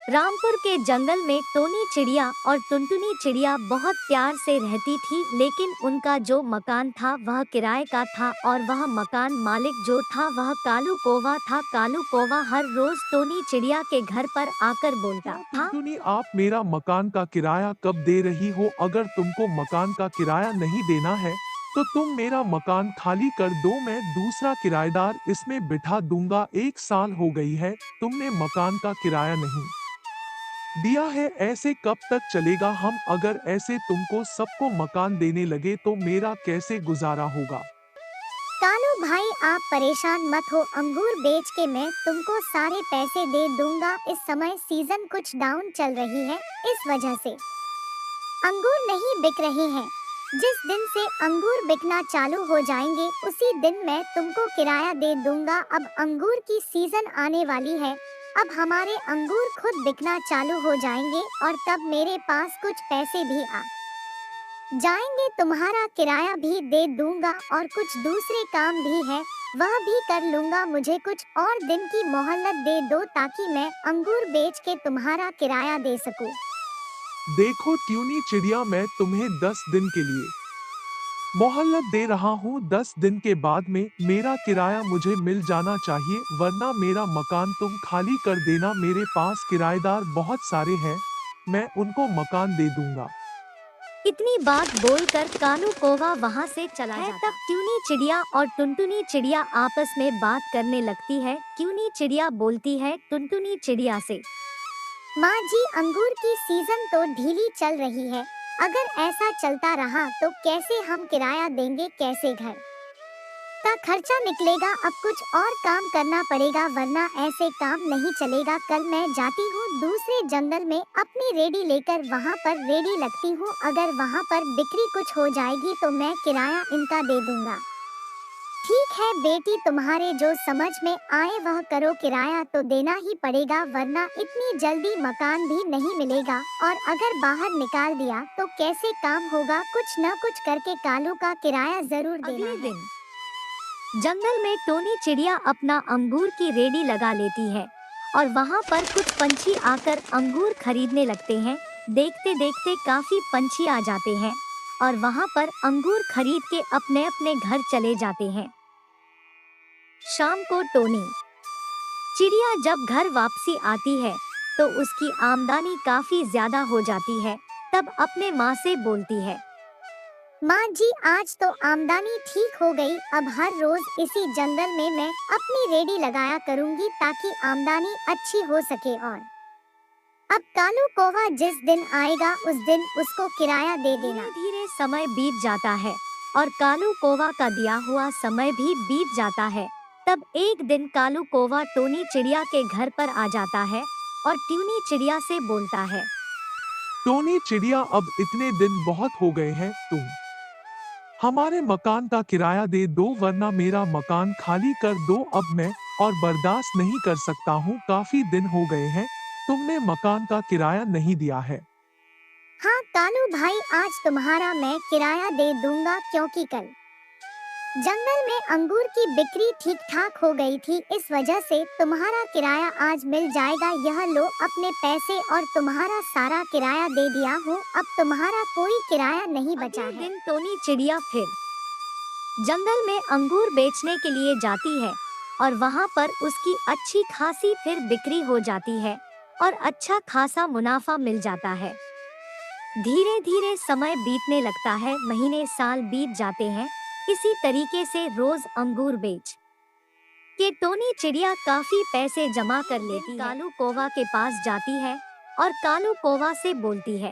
रामपुर के जंगल में टोनी चिड़िया और टुनटुनी चिड़िया बहुत प्यार से रहती थी, लेकिन उनका जो मकान था वह किराए का था और वह मकान मालिक जो था वह कालू कौवा था। कालू कौवा हर रोज टोनी चिड़िया के घर पर आकर बोलता क्यों था। टुनटुनी, आप मेरा मकान का किराया कब दे रही हो? अगर तुमको मकान का किराया नहीं देना है तो तुम मेरा मकान खाली कर दो, मैं दूसरा किराएदार इसमें बिठा दूंगा। 1 साल हो गई है, तुमने मकान का किराया नहीं दिया है, ऐसे कब तक चलेगा? हम अगर ऐसे तुमको सबको मकान देने लगे तो मेरा कैसे गुजारा होगा? कालू भाई, आप परेशान मत हो, अंगूर बेच के मैं तुमको सारे पैसे दे दूंगा। इस समय सीजन कुछ डाउन चल रही है, इस वजह से अंगूर नहीं बिक रहे हैं। जिस दिन से अंगूर बिकना चालू हो जाएंगे उसी दिन मैं तुमको किराया दे दूंगा। अब अंगूर की सीजन आने वाली है, अब हमारे अंगूर खुद बिकना चालू हो जाएंगे और तब मेरे पास कुछ पैसे भी आ जाएंगे, तुम्हारा किराया भी दे दूंगा और कुछ दूसरे काम भी है वह भी कर लूंगा। मुझे कुछ और दिन की मोहलत दे दो ताकि मैं अंगूर बेच के तुम्हारा किराया दे सकूं। देखो ट्यूनी चिड़िया, मैं तुम्हें 10 दिन के लिए मोहलत दे रहा हूँ। 10 दिन के बाद में मेरा किराया मुझे मिल जाना चाहिए, वरना मेरा मकान तुम खाली कर देना। मेरे पास किराएदार बहुत सारे हैं, मैं उनको मकान दे दूंगा। इतनी बात बोलकर कालू कौवा वहाँ से चला जाता है। तब ट्यूनी चिड़िया और टुनटुनी चिड़िया आपस में बात करने लगती है। ट्यूनी चिड़िया बोलती है टुनटुनी चिड़िया से, माँ जी, अंगूर की सीजन तो ढीली चल रही है, अगर ऐसा चलता रहा तो कैसे हम किराया देंगे, कैसे घर का खर्चा निकलेगा। अब कुछ और काम करना पड़ेगा वरना ऐसे काम नहीं चलेगा। कल मैं जाती हूँ दूसरे जंगल में अपनी रेडी लेकर, वहाँ पर रेडी लगती हूँ, अगर वहाँ पर बिक्री कुछ हो जाएगी तो मैं किराया इनका दे दूंगा। ठीक है बेटी, तुम्हारे जो समझ में आए वह करो, किराया तो देना ही पड़ेगा वरना इतनी जल्दी मकान भी नहीं मिलेगा और अगर बाहर निकाल दिया तो कैसे काम होगा। कुछ न कुछ करके कालू का किराया जरूर देना अगले है। दिन जंगल में टोनी चिड़िया अपना अंगूर की रेडी लगा लेती है और वहाँ पर कुछ पंछी आकर अंगूर खरीदने लगते हैं। देखते देखते काफी पंछी आ जाते हैं और वहाँ पर अंगूर खरीद के अपने अपने घर चले जाते हैं। शाम को टोनी चिड़िया जब घर वापसी आती है तो उसकी आमदनी काफी ज्यादा हो जाती है। तब अपने माँ से बोलती है, माँ जी, आज तो आमदनी ठीक हो गई, अब हर रोज इसी जंगल में मैं अपनी रेडी लगाया करूँगी ताकि आमदनी अच्छी हो सके। और अब कालू कौवा जिस दिन आएगा उस दिन उसको किराया दे देना। धीरे धीरे समय बीत जाता है और कालू कौवा का दिया हुआ समय भी बीत जाता है। तब एक दिन कालू कौवा टोनी चिड़िया के घर पर आ जाता है और ट्यूनी चिड़िया से बोलता है, टोनी चिड़िया, अब इतने दिन बहुत हो गए हैं, तुम हमारे मकान का किराया दे दो वरना मेरा मकान खाली कर दो। अब मैं और बर्दाश्त नहीं कर सकता हूँ, काफी दिन हो गए हैं, तुमने मकान का किराया नहीं दिया है। हाँ कालू भाई, आज तुम्हारा मैं किराया दे दूंगा क्योंकि कल जंगल में अंगूर की बिक्री ठीक ठाक हो गई थी, इस वजह से तुम्हारा किराया आज मिल जाएगा। यह लो अपने पैसे और तुम्हारा सारा किराया दे दिया हूँ, अब तुम्हारा कोई किराया नहीं बचा अगले है। दिन टोनी चिड़िया फिर जंगल में अंगूर बेचने के लिए जाती है और वहाँ पर उसकी अच्छी खासी फिर बिक्री हो जाती है और अच्छा खासा मुनाफा मिल जाता है। धीरे धीरे समय बीतने लगता है, महीने साल बीत जाते हैं। इसी तरीके से रोज अंगूर बेच के टोनी चिड़िया काफी पैसे जमा कर लेती है। कालू कौवा के पास जाती है और कालू कौवा से बोलती है,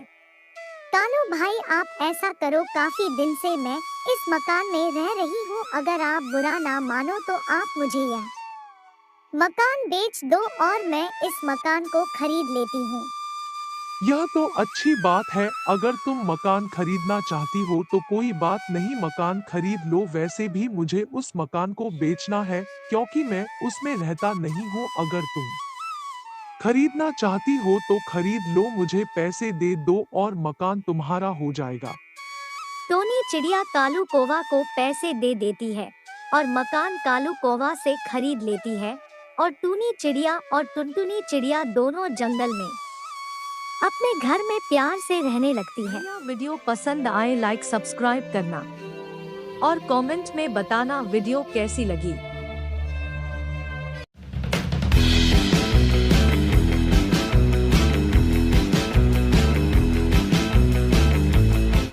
कालू भाई, आप ऐसा करो, काफी दिन से मैं इस मकान में रह रही हूँ, अगर आप बुरा ना मानो तो आप मुझे यह मकान बेच दो और मैं इस मकान को खरीद लेती हूँ। यह तो अच्छी बात है, अगर तुम मकान खरीदना चाहती हो तो कोई बात नहीं, मकान खरीद लो। वैसे भी मुझे उस मकान को बेचना है क्योंकि मैं उसमें रहता नहीं हूँ। अगर तुम खरीदना चाहती हो तो खरीद लो, मुझे पैसे दे दो और मकान तुम्हारा हो जाएगा। टोनी चिड़िया कालू कौवा को पैसे दे देती है और मकान कालू कौवा से खरीद लेती है और टूनी चिड़िया और टुनटुनी चिड़िया दोनों जंगल में अपने घर में प्यार से रहने लगती है। यह वीडियो पसंद आए लाइक सब्सक्राइब करना और कमेंट में बताना वीडियो कैसी लगी।